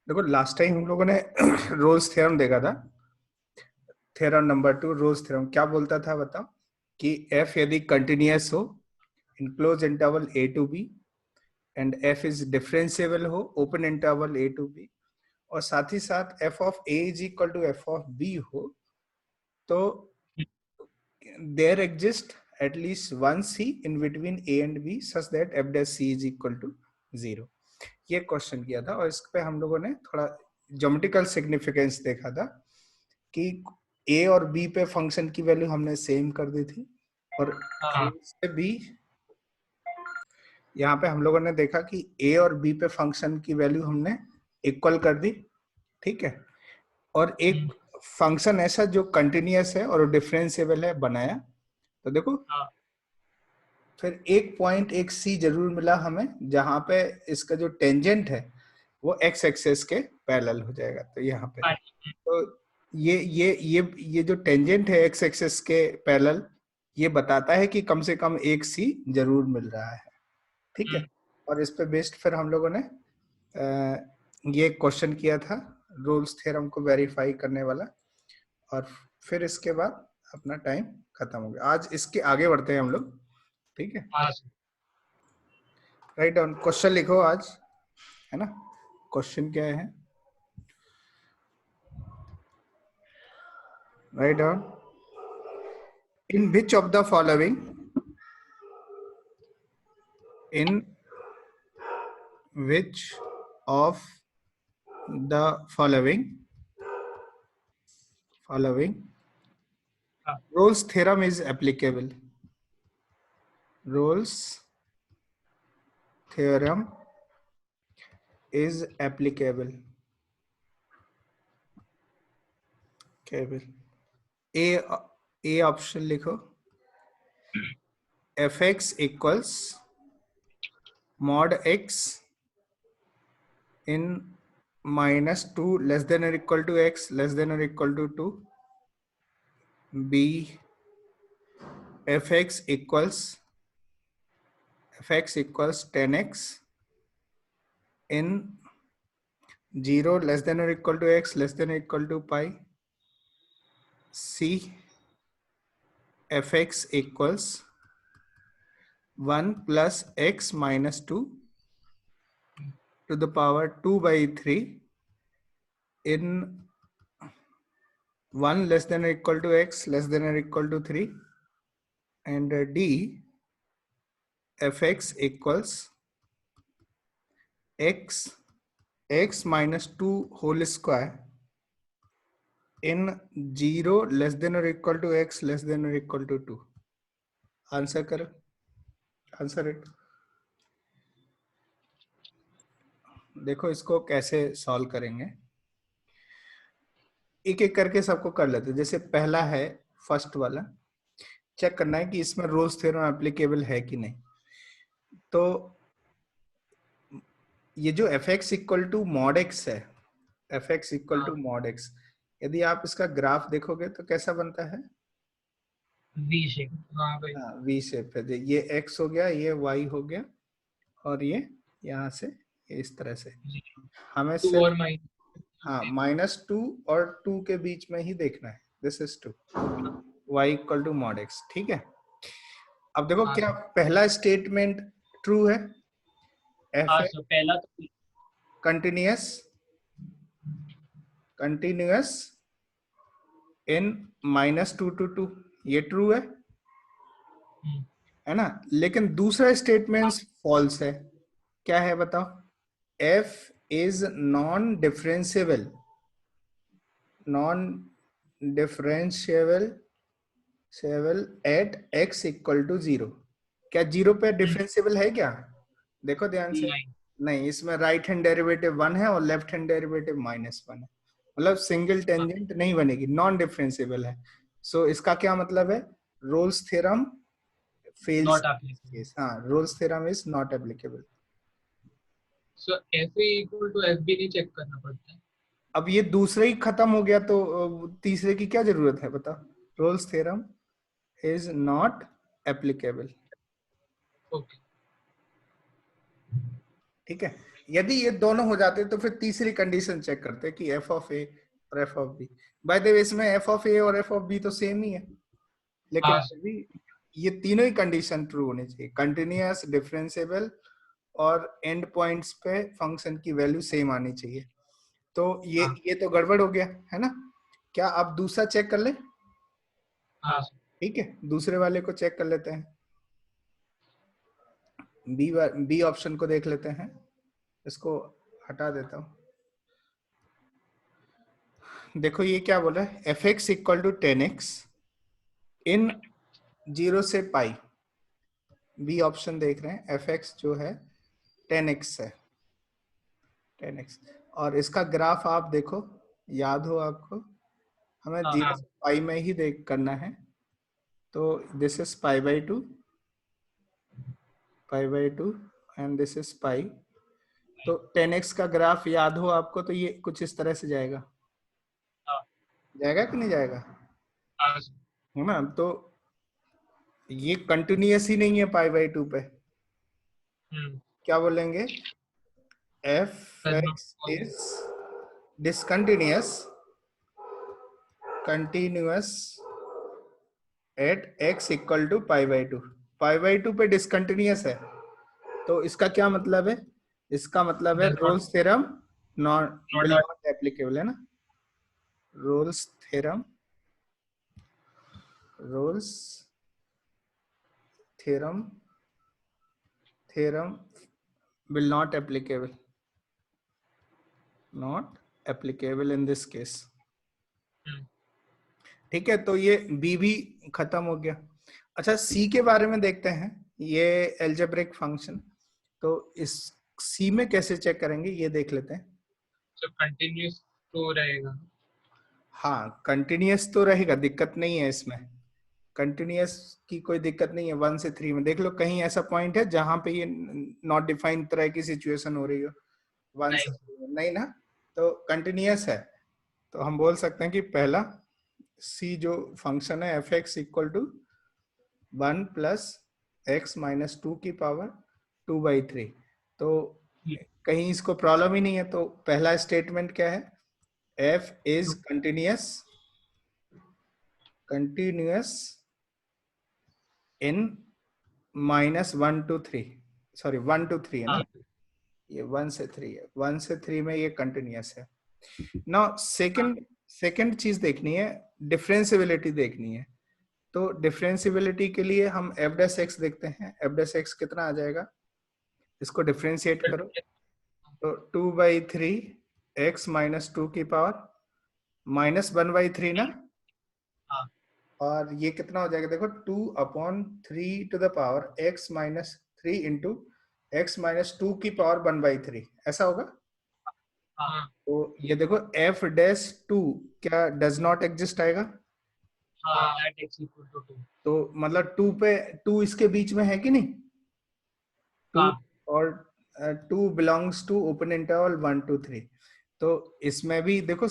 देखो last time हम लोगों ने रोल्स थ्योरम देखा था, थ्योरम नंबर 2 रोल्स थ्योरम क्या बोलता था बताओ, कि एफ यदि कंटिन्यूअस हो in closed interval A to B and F is differentiable हो open interval A to B, और साथ ही साथ F of A is equal to F of B हो, तो there exist at least one C in between A and B such that f dash C is equal to 0। ये question किया था और इस पे हम लोगों ने थोड़ा ज्योमेट्रिकल सिग्निफिकेंस देखा था कि A और B पे फंक्शन की वैल्यू हमने सेम कर दी थी, और A से B यहाँ पे हम लोगों ने देखा कि A और B पे फंक्शन की वैल्यू हमने इक्वल कर दी, ठीक है। और एक फंक्शन ऐसा जो कंटिन्यूअस है और डिफरेंशिएबल है बनाया, तो देखो फिर एक पॉइंट एक सी जरूर मिला हमें जहां पे इसका जो टेंजेंट है वो एक्स एक्सेस के पैरेलल हो जाएगा। तो यहाँ पे तो ये जो टेंजेंट है एक्स एक्सेस के पैरेलल, ये बताता है कि कम से कम एक सी जरूर मिल रहा है, ठीक है। और इस पे बेस्ड फिर हम लोगों ने ये क्वेश्चन किया था रोल्स थ्योरम को वेरीफाई करने वाला, और फिर इसके बाद अपना टाइम खत्म हो गया। आज इसके आगे बढ़ते हैं हम लोग, ठीक है। राइट डाउन क्वेश्चन लिखो आज, है ना। क्वेश्चन क्या है, write down in which of the following, in which of the following Rolle's theorem is applicable? Rolle's theorem is applicable. A option लिखो, fx equals mod x in -2 less than or equal to x less than or equal to 2. B fx equals 10x in 0 less than or equal to x less than or equal to pi. C fx equals 1 plus x minus 2 to the power 2 by 3 in 1 less than or equal to x less than or equal to 3, and D fx equals x minus 2 whole square in 0 less than or equal to x less than or equal to 2। Answer करो, answer it. देखो इसको कैसे solve करेंगे, एक एक करके सबको कर लेते। जैसे पहला है फर्स्ट वाला, चेक करना है कि इसमें रोल्स थ्योरम एप्लीकेबल है कि नहीं। तो ये जो fx equal to mod x है, fx equal to mod x, यदि आप इसका ग्राफ देखोगे तो कैसा बनता है, वी शेप। हाँ भाई, वी शेप है। ये x हो गया, ये y हो गया, और ये यहाँ से ये इस तरह से हमें टू सिर्फ और माइनस। हाँ -2 और 2 के बीच में ही देखना है। This is 2 y equal to mod x, ठीक है। अब देखो क्या पहला स्टेटमेंट ट्रू है, f पहला तो कंटिन्यूअस इन -2 to 2, ये ट्रू है ना। लेकिन दूसरा स्टेटमेंट फॉल्स है। क्या है बताओ, f is non differentiable at x equal to 0। क्या 0 पे डिफरेंशिएबल है क्या, देखो ध्यान से। नहीं, इसमें राइट हैंड डेरिवेटिव 1 है और लेफ्ट हैंड डेरिवेटिव -1 है, मतलब सिंगल टेंजेंट नहीं बनेगी, नॉन डिफरेंशिएबल है। सो इसका क्या मतलब है, Rolle's theorem fails, not applicable. हाँ, Rolle's theorem is not applicable. So F equal to F भी नहीं चेक करना पड़ता है। अब ये दूसरा ही खत्म हो गया तो तीसरे की क्या जरूरत है, बता। Roles theorem is not applicable, okay, ठीक है। यदि ये दोनों हो जाते तो फिर तीसरी कंडीशन चेक करते कि एफ ऑफ ए और f of b. By the way इसमें एफ ऑफ ए और एफ ऑफ बी तो सेम ही है, लेकिन हाँ फिर भी ये तीनों ही कंडीशन ट्रू होनी चाहिए, कंटिन्यूअस, डिफरेंशिएबल और एंड पॉइंट्स पे फंक्शन की वैल्यू सेम आनी चाहिए। तो हाँ ये तो गड़बड़ हो गया है ना। क्या आप दूसरा चेक कर ले? हाँ ठीक है, दूसरे वाले को चेक कर लेते हैं। बी ऑप्शन को देख लेते हैं, इसको हटा देता हूं। देखो ये क्या बोल रहा है, f x equal to 10x in 0 से पाई। बी ऑप्शन देख रहे हैं, एफ एक्स जो है 10x है, 10x। और इसका ग्राफ आप देखो, याद हो आपको, हमें 0 हाँ से पाई में ही देख करना है। तो this is pi by 2, pi by 2 and this is pi. तो 10x का ग्राफ याद हो आपको तो ये कुछ इस तरह से जाएगा, हाँ जाएगा कि नहीं जाएगा, हाँ है ना। तो ये कंटिन्यूअस ही नहीं है पाई बाई 2 पे। क्या बोलेंगे, f x is discontinuous, continuous at x equal to pi by 2। Pi by 2 पे डिसकंटिन्यूअस है, तो इसका क्या मतलब है, इसका मतलब है Rolle's theorem not will not applicable, है ना। Rolle's theorem, Rolle's theorem, theorem will not applicable, not applicable in this case। ठीक है, तो ये बी भी खत्म हो गया। अच्छा, सी के बारे में देखते हैं, ये एल्जेब्रिक फंक्शन। तो इस सी में कैसे चेक करेंगे ये देख लेते हैं। तो कंटिन्यूस तो रहेगा। हाँ कंटिन्यूअस तो रहेगा, दिक्कत नहीं है इसमें, कंटिन्यूअस की कोई दिक्कत नहीं है। 1 से 3 में देख लो कहीं ऐसा पॉइंट है जहां पे ये नॉट डिफाइंड तरह की सिचुएशन हो रही हो, 1 से नहीं 3 में नहीं ना, तो कंटिन्यूअस है। तो हम बोल सकते हैं कि पहला सी जो फंक्शन है f x equal to 1 plus x minus 2 की पावर 2/3। तो कहीं इसको प्रॉब्लम ही नहीं है, तो पहला स्टेटमेंट क्या है, F is continuous, continuous in -1 to 3, sorry 1 to 3 है ना, हाँ ये 1 से 3 है, 1 से 3 में ये कंटिन्यूअस है। नाउ सेकंड चीज देखनी है, डिफरेंशिएबिलिटी देखनी है। तो डिफरेंशिएबिलिटी के लिए हम एफ डैश एक्स देखते हैं, एफ डैश एक्स कितना आ जाएगा, इसको डिफरेंशिएट करो। तो 2/3 एक्स माइनस 2 की पावर -1/3 ना, हाँ और ये कितना हो जाएगा देखो, 2/3 to the power x minus 3 into x minus 2 की पावर 1/3, ऐसा होगा। हाँ तो ये देखो एफ डैश 2 क्या डज नॉट एग्जिस्ट आएगा, हाँ एट एक्स इक्वल टू 2। तो मतलब 2 पे 2 इसके बीच में है कि नहीं, 2 हाँ और 2 belongs to open interval 1 to 3। तो इसमें भी देखो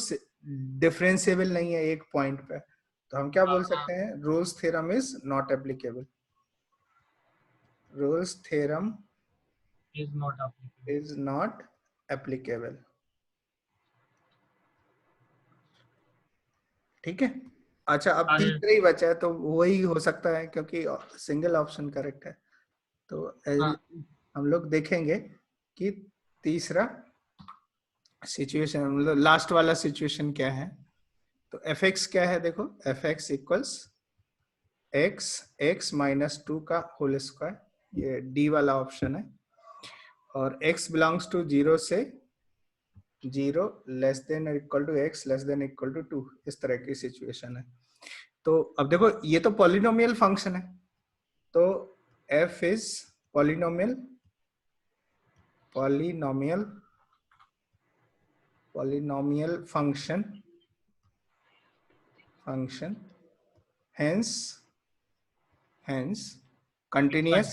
डिफरेंशिएबल नहीं है एक पॉइंट पे, तो हम क्या बोल सकते हैं, roles theorem is not applicable, roles theorem is not applicable. Is not applicable. ठीक है, अच्छा अब तीसरा ही बचा है, तो वही हो सकता है क्योंकि सिंगल ऑप्शन करेक्ट है। तो हम लोग देखेंगे कि तीसरा सिचुएशन, मतलब लास्ट वाला सिचुएशन क्या है। तो एफ एक्स क्या है, देखो f x equals x x minus 2 का होल स्क्वायर, ये डी वाला ऑप्शन है, और x बिलोंग्स टू 0 से 0 less than equal to x less than equal to 2, इस तरह की सिचुएशन है। तो अब देखो ये तो पॉलिनोमियल फंक्शन है, तो f is polynomial, polynomial, polynomial function, function hence hence continuous,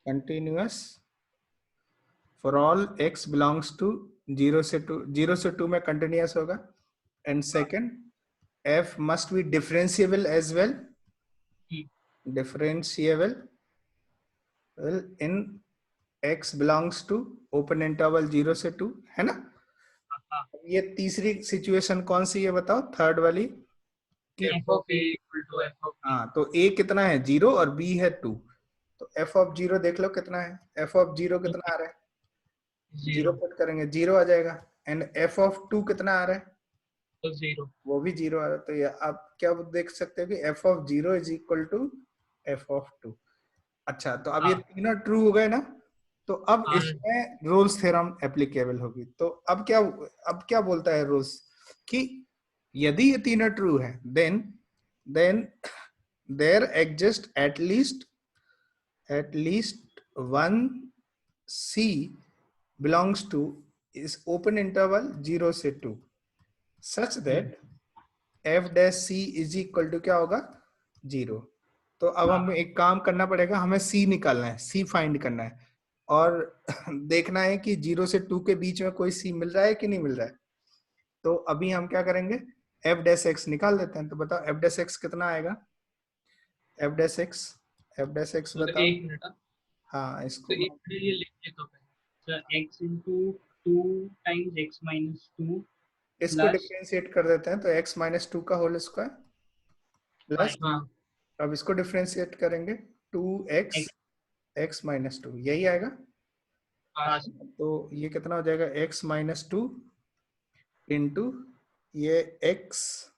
continuous for all x belongs to 0 से 2, 0 से 2 में continuous होगा। and second f must be differentiable as well, differentiable in x belongs to open interval 0 से 2, है ना? हाँ, ये तीसरी सिचुएशन कौन सी है बताओ, थर्ड वाली कि f of a equal to f of b। हाँ, तो a कितना है 0 और b है 2, तो f ऑफ 0 देख लो कितना है, f ऑफ 0 कितना आ रहा है, 0 0 पुट करेंगे 0 आ जाएगा, एंड f ऑफ 2 कितना आ रहा है, तो 0। वो भी 0 आ रहा है। तो ये आप क्या देख सकते हो कि f of 0 is equal to f of 2। अच्छा, तो अब ये हाँ तीनों ट्रू हो गए ना, तो अब हाँ इसमें रोल्स थ्योरम एप्लीकेबल होगी। तो अब क्या बोलता है रोल्स कि यदि ये तीनों ट्रू है, then there exist at least one c belongs to is open interval 0 से 2 such that f dash c is equal to क्या होगा 0। तो अब हमें एक काम करना पड़ेगा, हमें c निकालना है, c फाइंड करना है और देखना है कि 0 से 2 के बीच में कोई c मिल रहा है कि नहीं मिल रहा है। तो अभी हम क्या करेंगे, f dash x निकाल देते हैं। तो बताओ f dash x कितना आएगा, f dash x तो बताओ। एक मिनट। हाँ, तो इसको एक मिनट ये लिख लेता हूँ पहले। तो x into 2 times x minus 2 इसको plus डिफरेंशिएट कर देते हैं, तो x माइनस 2 का होल स्क्वायर प्लस, हाँ अब इसको डिफरेंशिएट करेंगे 2x x x माइनस 2, यही आएगा। हाँ तो ये कितना हो जाएगा, x माइनस 2 इंटू ये x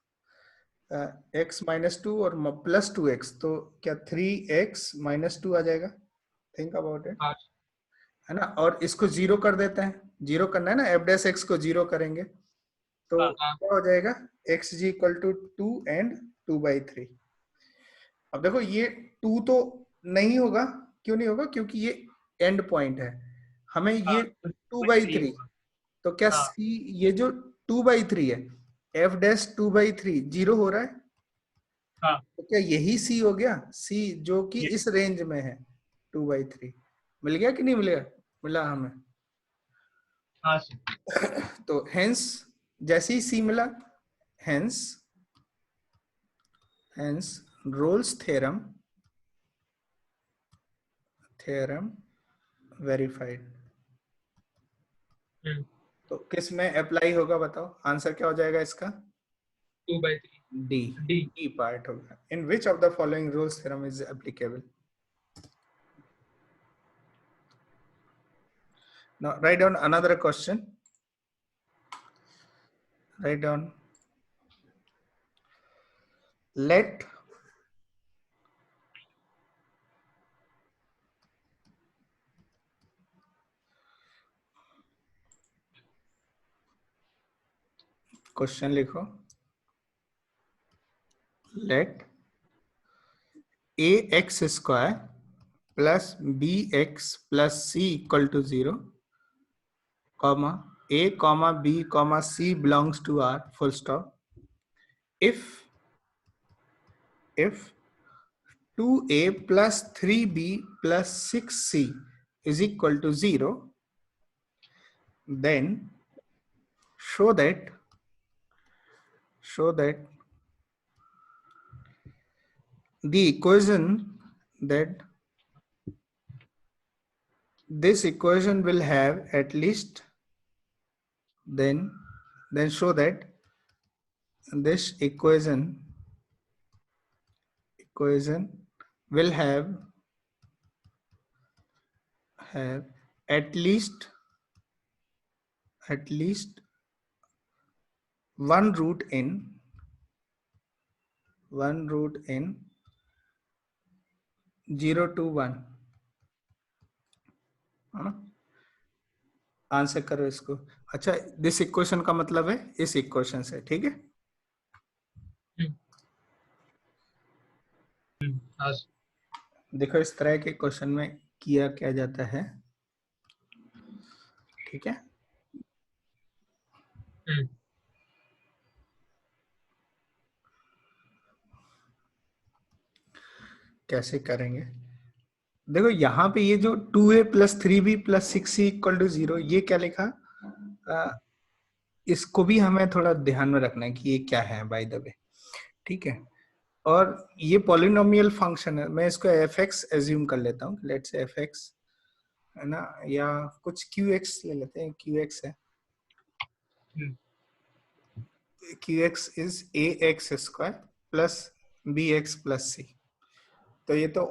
माइनस 2 और प्लस 2x, तो क्या 3x माइनस 2 आ जाएगा। थिंक अबाउट इट, हाँ है ना? और इसको जीरो कर देते हैं, जीरो करना है ना, f डैश x को जीरो करेंगे तो हाँ क्या हो जाएगा, x जी इक्वल टू 2 एंड 2/3। अब देखो ये 2 तो नहीं होगा, क्यों नहीं होगा, क्योंकि ये एंड पॉइंट है, हमें ये हाँ, तो 2/3, होगा। तो क्या हाँ c ये जो 2/3 है, f डैश 2/3 जीरो हो रहा है, हाँ तो क्या यही c हो गया, c जो कि ये इस रेंज में है 2/3। मिल गया कि नहीं मिलेगा, मिला हमें। हाँ तो हेंस जैसे ही c मिला, hence hence Rolle's theorem verified. तो किस में अप्लाई होगा बताओ, आंसर क्या हो जाएगा इसका, 2/3 डी, d। डी पार्ट होगा। In which of the following Rolle's theorem is applicable. Now write down another question, write down let question लिखो, let A x square plus B x plus C equal to 0, comma a comma b comma c belongs to R, full stop, if 2a plus 3b plus 6c is equal to 0, then show that the equation that this equation will have at least, then show that this equation will have at least one root in 0 to 1। Answer करो इसको। अच्छा, this equation का मतलब है इस equation से, ठीक है। देखो इस तरह के क्वेश्चन में किया क्या जाता है, ठीक है। कैसे करेंगे, देखो यहाँ पे ये जो 2a plus 3b plus 6c equal to 0, ये क्या लिखा, इसको भी हमें थोड़ा ध्यान में रखना है कि ये क्या है बाय द वे, ठीक है। और ये पॉलिनोमियल फंक्शन है, मैं इसको एफ एक्स एज्यूम कर लेता हूँ, लेट्स से एफ एक्स है ना, या कुछ क्यू एक्स ले लेते हैं, क्यू एक्स है, Q X is A x square plus B x plus C. तो ये तो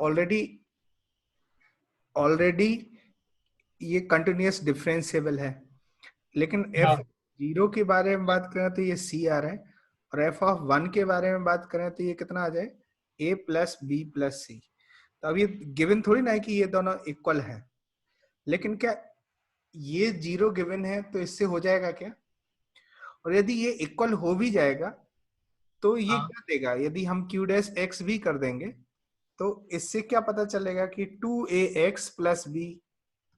ऑलरेडी ये कंटिन्यूअस डिफरेंशिएबल है, लेकिन एफ हाँ जीरो के बारे में बात करें तो ये सी आ रहा है, और एफ ऑफ वन के बारे में बात करें तो ये कितना आ जाए, ए प्लस बी प्लस सी। तो अब ये गिवन थोड़ी ना है कि ये दोनों इक्वल है, लेकिन क्या ये जीरो गिवन है तो इससे हो जाएगा क्या, और यदि ये इक्वल हो भी जाएगा तो ये हाँ क्या देगा, यदि हम क्यू डैश एक्स भी कर देंगे तो इससे क्या पता चलेगा कि 2ax plus b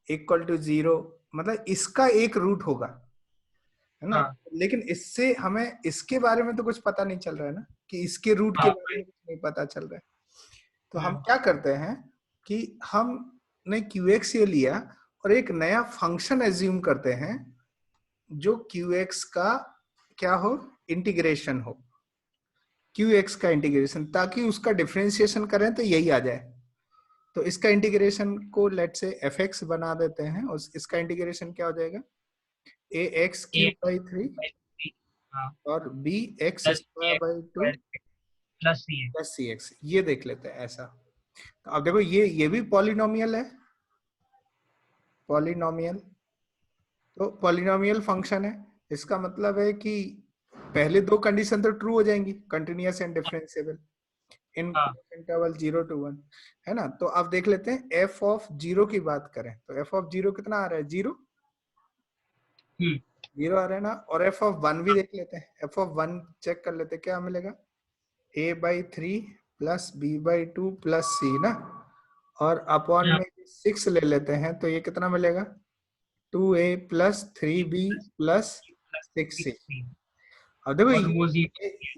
equal to zero, मतलब इसका एक रूट होगा, है ना। हाँ लेकिन इससे हमें इसके बारे में तो कुछ पता नहीं चल रहा है ना, कि इसके रूट के हाँ बारे में कुछ नहीं पता चल रहा है। तो हम हम्म, क्या करते हैं कि हमने क्यू एक्स ये लिया और एक नया फंक्शन एज्यूम करते हैं जो क्यू एक्स का क्या हो, इंटीग्रेशन हो, क्यू एक्स का इंटीग्रेशन, ताकि उसका डिफरेंशिएशन करें तो यही आ जाए। तो इसका इंटीग्रेशन को लेट से एफ एक्स बना देते हैं, और इसका इंटीग्रेशन क्या हो जाएगा, A X A cube by three by three, हाँ और B x plus square A by two square plus C है। Plus C X. ये देख लेते हैं ऐसा। तो अब देखो ये भी पॉलिनोमियल है, पॉलिनोमियल, तो पॉलिनोमियल फंक्शन है, इसका मतलब है कि पहले दो कंडीशन तो ट्रू हो जाएंगी, कंटिन्यूअस एंड डिफरेंशिएबल इन हाँ इंटरवल 0 to 1, है ना। तो अब देख लेते हैं एफ ऑफ जीरो की बात करें तो एफ ऑफ जीरो कितना आ रहा है, जीरो, हम्म जीरो आ रहा है ना। और एफ ऑफ वन भी देख लेते हैं, एफ ऑफ वन चेक कर लेते हैं क्या मिलेगा, A by three plus B by two plus C ना, और अपॉन हाँ में 6 ले लेते हैं तो ये कितना मिलेगा, 2a plus three b plus plus 6c। Six c, अब देखो और वो जी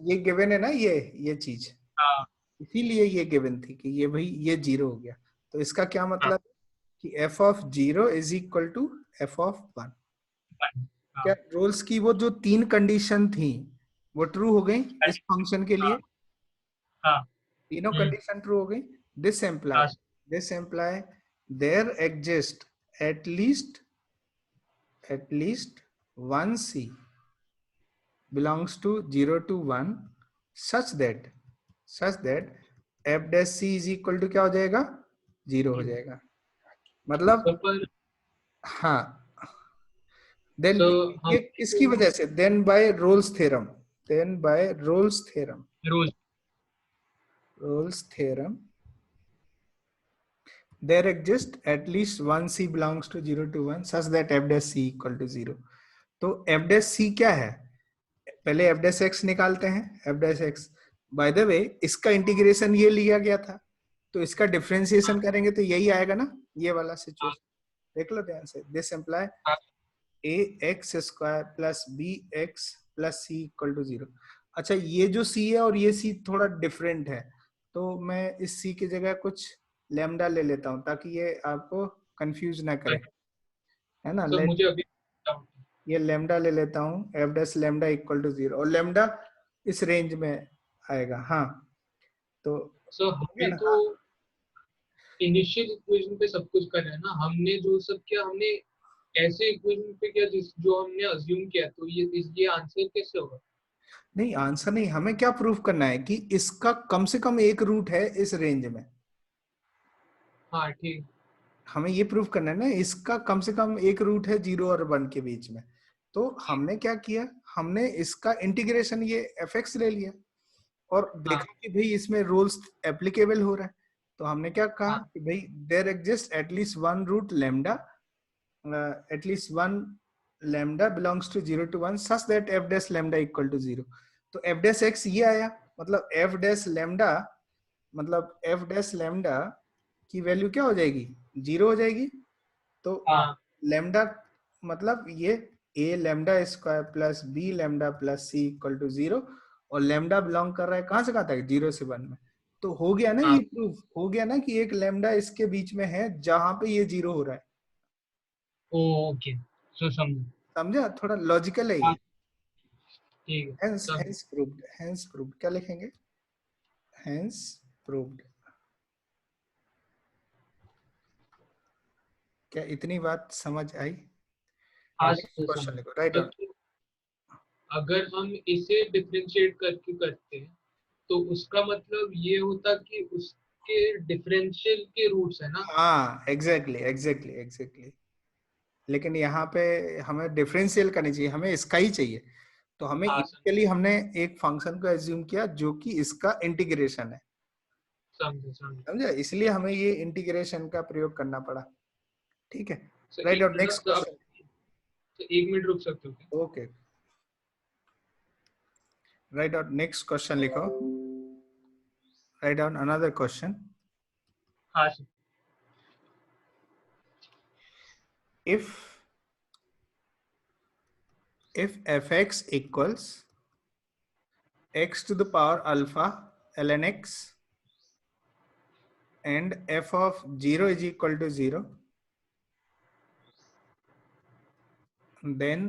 ये गिवन है ना, ये चीज, हाँ इसीलिए ये गिवन थी कि ये भाई ये जीरो हो गया। तो इसका क्या हाँ मतलब कि f of zero is equal to F of one. One, क्या हाँ रोल्स की वो जो तीन कंडीशन थी वो ट्रू हो गई इस अरे, फंक्शन के लिए, हाँ हाँ तीनों कंडीशन ट्रू हो गई। दिस एम्प्लाई, हाँ this implies there exist at least one c belongs to 0 to 1 such that f dash c is equal to क्या हो जाएगा, जीरो हो जीरो। जाएगा। मतलब तो पर हाँ, देन तो ये हम किसकी वजह से, then by Rolle's theorem, then by Rolle's theorem, रोज Rolle's theorem there exists at least one c belongs to 0 to 1 such that f dash c equal to 0। तो f dash c क्या है, पहले f dash x निकालते हैं, f dash x bye the वे इसका integration ये लिया गया था, तो इसका डिफरेंशिएशन करेंगे तो यही आएगा ना, ये वाला सिचुएशन देख लो ध्यान से। This implies a x square plus B x plus C equal to zero. अच्छा ये जो सी है और ये सी थोड़ा डिफरेंट है, तो मैं इस सी की जगह कुछ लेमडा ले लेता हूँ ताकि ये आपको कंफ्यूज ना करे, है ना। सर लेट मुझे अभी डाउट है। ये लेमडा ले लेता हूँ, f dash lambda equal to zero, और लेमडा इस रेंज में आएगा, हाँ। तो सर हो गया हमें ना, तो इनिशियल इक्वेशन पे सब कुछ करना है ना, हमने जो सब किया हमने ऐसे इक्वेशन पे किया जिस जो हमने अज्यूम किया, तो ये आंसर कैसे होगा? नहीं आंसर नहीं, हमें क्या प्रूफ करना है कि इसका कम से कम एक रूट है इस रेंज में, हाँ ठीक। हमें ये प्रूफ करना है ना, इसका कम से कम एक रूट है 0 और 1 के बीच में। तो हमने क्या किया, हमने इसका इंटीग्रेशन ये एफ एक्स ले लिया और हाँ देखा कि भाई इसमें रूल्स एप्लीकेबल हो रहा है। तो हमने क्या कहा हाँ कि भाई there exist at least one root lambda, at least one lambda belongs to 0 to 1 such that f dash lambda equal to 0। तो एफ डैश एक्स ये आया, मतलब एफ डैश लेमडा, मतलब एफ डैश लेमडा की वैल्यू क्या हो जाएगी, जीरो हो जाएगी। तो हाँ लेमडा मतलब ये A lambda square plus B lambda plus C equal to zero, और लेमडा बिलोंग कर रहा है कहां से कहां तक, 0 से 1 में। तो हो गया ना, हाँ ये प्रूफ हो गया ना कि एक लेमडा इसके बीच में है जहां पे ये जीरो हो रहा है। ओके, सो समझ। समझा, थोड़ा लॉजिकल है हाँ ये। ठीक है हेंस सब। हेंस प्रूव्ड, हेंस प्रूव्ड क्या लिखेंगे, हेंस प्रूव्ड क्या इतनी बात समझ आई? हाँ नेक्स्ट सर क्वेश्चन समझ। लिखो, राइट डाउन। तो अगर हम इसे डिफरेंशिएट करके करते हैं तो उसका मतलब ये होता कि उसके डिफरेंशियल के रूट्स है ना। हाँ एग्जैक्टली एग्जैक्टली एग्जैक्टली, लेकिन यहाँ पे हमें डिफरेंशियल का नहीं चाहिए, हमें इसका ही चाहिए। तो हमें हाँ इनिशियली हमने एक फंक्शन को एज्यूम किया जो कि इसका इंटीग्रेशन है, समझे समझे। समझे, इसलिए हमें ये इंटीग्रेशन का प्रयोग करना पड़ा। ठीक है, सर राइट। एक और मिनट नेक्स्ट सर, आप क्वेश्चन। तो 1 मिनट रुक सकते हो क्या? Okay, right. और नेक्स्ट क्वेश्चन लिखो, राइट डाउन अनदर क्वेश्चन। हाँ sir. if fx equals x to the power alpha ln x and f of 0 is equal to 0, then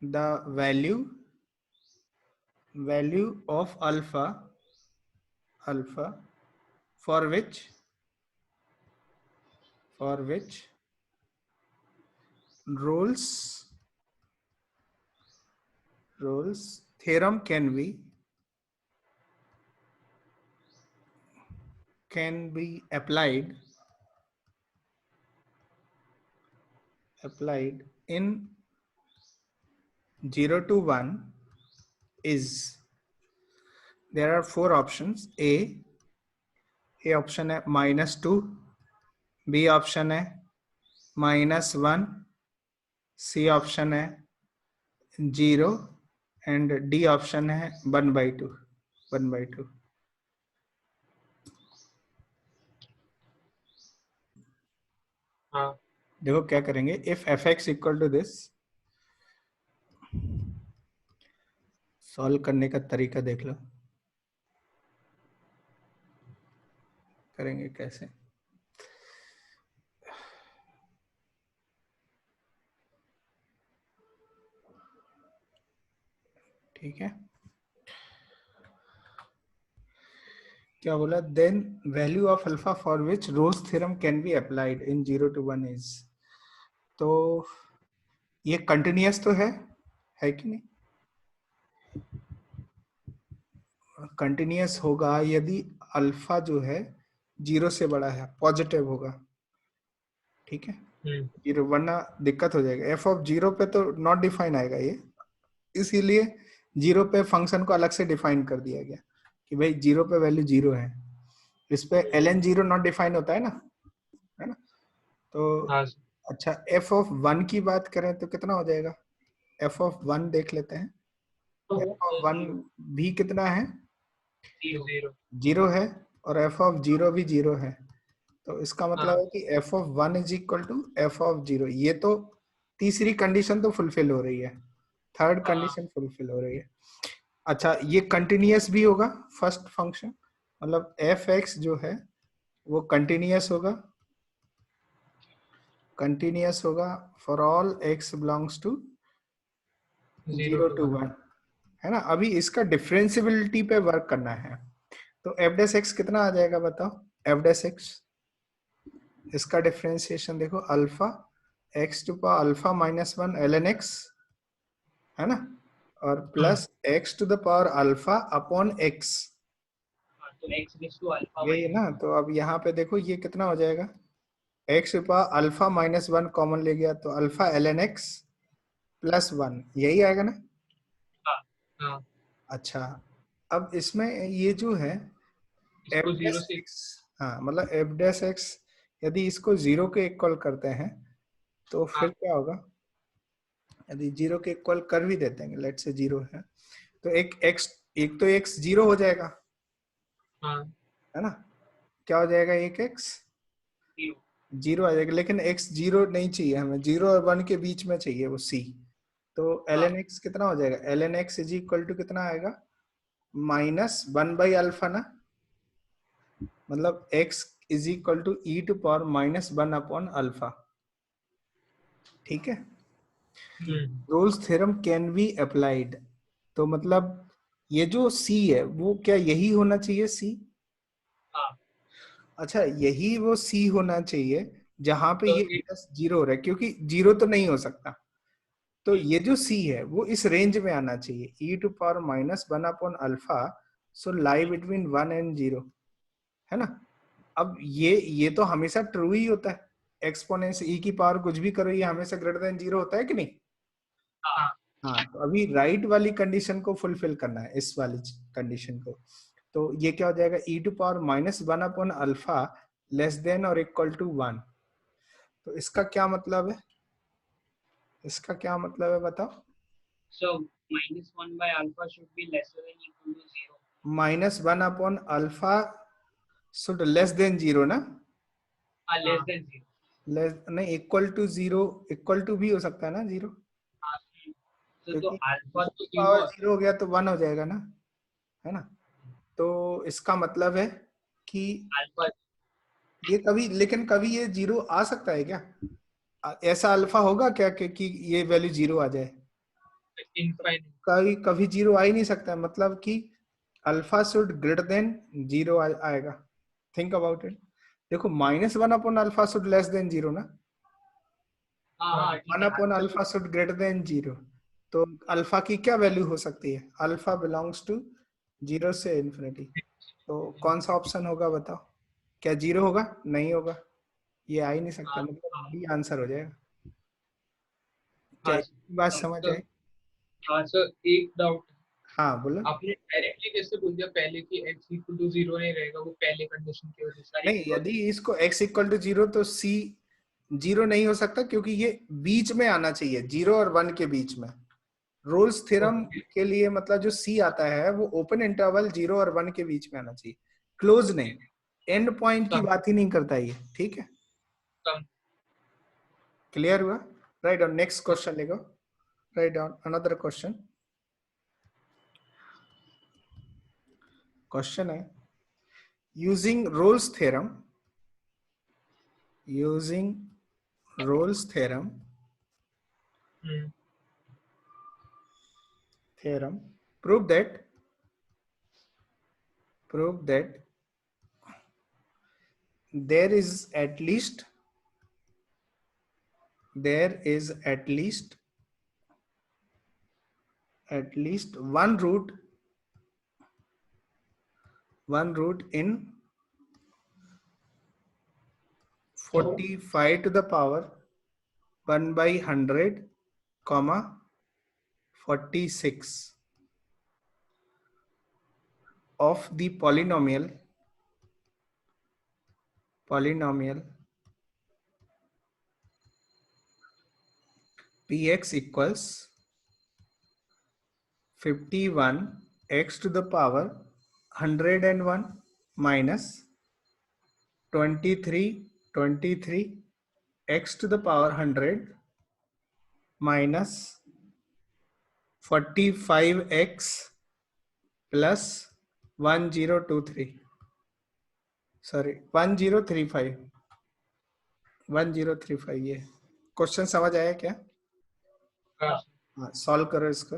the value of alpha for which Rolle's theorem can be applied in 0 to 1 is, there are four options. A option है -2, B option है -1, C option है 0 and D option है 1/2। हाँ देखो क्या करेंगे, if f x equal to this, solve करने का तरीका देख लो, करेंगे कैसे। ठीक है, क्या बोला, then value of alpha for which Rolle's theorem can be applied in 0 to 1 is, तो ये कंटिन्यूअस तो है कि नहीं? कंटिन्यूअस होगा यदि अल्फा जो है 0 से बड़ा है, पॉजिटिव होगा। ठीक है, 0, वरना दिक्कत हो जाएगा। एफ ऑफ 0 पे तो नॉट डिफाइन आएगा ये, इसीलिए 0 पे फंक्शन को अलग से डिफाइन कर दिया गया कि भाई 0 पे वैल्यू 0 है। इस पे ln 0 नॉट डिफाइन होता है ना, है ना। तो हाँ अच्छा, एफ ऑफ 1 की बात करें तो कितना हो जाएगा, एफ ऑफ 1 देख लेते हैं। एफ ऑफ 1 भी कितना है, 0 है, और एफ ऑफ 0 भी 0 है। तो इसका मतलब है कि f of 1 is equal to F of 0। ये तो तीसरी कंडीशन तो फुलफिल हो रही है, थर्ड कंडीशन फुलफिल हो रही है। अच्छा, ये कंटिन्यूअस भी होगा फर्स्ट फंक्शन, मतलब एफ एक्स जो है वो कंटिन्यूअस होगा for all x belongs to 0 to 1, है ना। अभी इसका डिफरेंशियबिलिटी पे वर्क करना है, तो एफ डेस एक्स कितना आ जाएगा बताओ। एफ डेस एक्स, इसका डिफरेंशिएशन देखो, alpha x to power alpha -1 ln x, है ना, और plus x to the power alpha upon x, तो x रेज़ टू अल्फा यही है ना। तो अब यहाँ पे देखो ये कितना हो जाएगा, x to power alpha -1 common ले गया तो अल्फा ln x +1, यही आएगा ना। हाँ अच्छा, अब इसमें ये जो है एफ इसको 0 डैश से एक्स, हाँ मतलब एफ डैश एक्स यदि इसको 0 के इक्वल करते हैं तो फिर क्या होगा, यदि 0 के इक्वल कर भी देते हैं, लेट से 0 है, तो एक तो x 0 हो जाएगा, है ना। क्या हो जाएगा, एक x 0 आ जाएगा, लेकिन x 0 नहीं चाहिए हमें, 0 और 1 के बीच में चाहिए वो c। तो ln x कितना हो जाएगा, ln x is equal to कितना आएगा, -1/अल्फा ना, मतलब x is equal to e to power -1 upon alpha. ठीक है, Rolle's theorem can be applied, तो मतलब ये जो c है वो क्या यही होना चाहिए c। अच्छा, यही वो c होना चाहिए जहां पे तो ये माइनस 0 हो रहा है, क्योंकि 0 तो नहीं हो सकता, तो ये जो c है वो इस रेंज में आना चाहिए, e to power minus 1 upon alpha, so lie between 1 and 0, है ना। अब ये तो हमेशा ट्रू ही होता है, एक्सपोनेंस e की पावर कुछ भी करो ये हमेशा ग्रेटर देन 0 होता है कि नहीं। हाँ हाँ, तो अभी राइट वाली कंडीशन को फुलफिल करना है, इस वाली कंडीशन को। तो ये क्या हो जाएगा, e to power minus 1 upon alpha less than और इक्वल टू 1। तो इसका क्या मतलब है, इसका क्या मतलब है बताओ। So -1 by alpha should be lesser than equal to 0. Minus 1 upon alpha should less than 0 ना, Less than 0. लेस नहीं, इक्वल टू 0, इक्वल टू भी हो सकता है ना 0, तो क्योंकि alpha तो 0 पावर 0 हो गया तो 1 हो जाएगा ना, है ना। तो इसका मतलब है कि alpha ये कभी, लेकिन कभी ये 0 आ सकता है क्या, ऐसा अल्फा होगा क्या कि ये वैल्यू 0 आ जाए, इनफाइनाइट। कभी कभी 0 आ ही नहीं सकता, मतलब कि अल्फा शुड ग्रेटर देन 0 आएगा। थिंक अबाउट इट, देखो minus 1 upon alpha should less than 0 ना, हाँ 1 upon alpha should greater than 0। तो अल्फा की क्या वैल्यू हो सकती है, अल्फा बिलोंग्स टू 0 से इन्फिनिटी, तो कौन सा ऑप्शन होगा बताओ, क्या 0 होगा, नहीं होगा, ये आ ही नहीं सकता, मतलब बी आंसर हो जाएगा। क्या हाँ ये बात समझ सर, आई। हाँ सर, एक डाउट, हाँ बोलो। आपने डायरेक्टली कैसे बोल दिया पहले कि x इक्वल टू 0 नहीं रहेगा, वो पहले कंडीशन की वजह से। नहीं, यदि इसको x इक्वल टू 0 तो c 0 नहीं हो सकता, क्योंकि ये बीच में आना चाहिए, 0 और 1 के बीच में। रोल्स थ्योरम के लिए मतलब जो c आता है वो ओपन इंटरवल 0 और 1 के बीच में आना चाहिए, क्लोज नहीं, एंड पॉइंट की बात ही नहीं करता ये, ठीक है। क्लियर हुआ, राइट ऑन। नेक्स्ट क्वेश्चन लिखो, write down another question. Question है, using Rolle's theorem, using Rolle's theorem prove that there is at least one root in 45 to the power 1 by 100, 46 of the polynomial px equals 51x to the power 101 minus 23 x to the power 100 minus 45x plus 1023, sorry 1035, ये question समझ आया क्या। हाँ, solve करो इसको।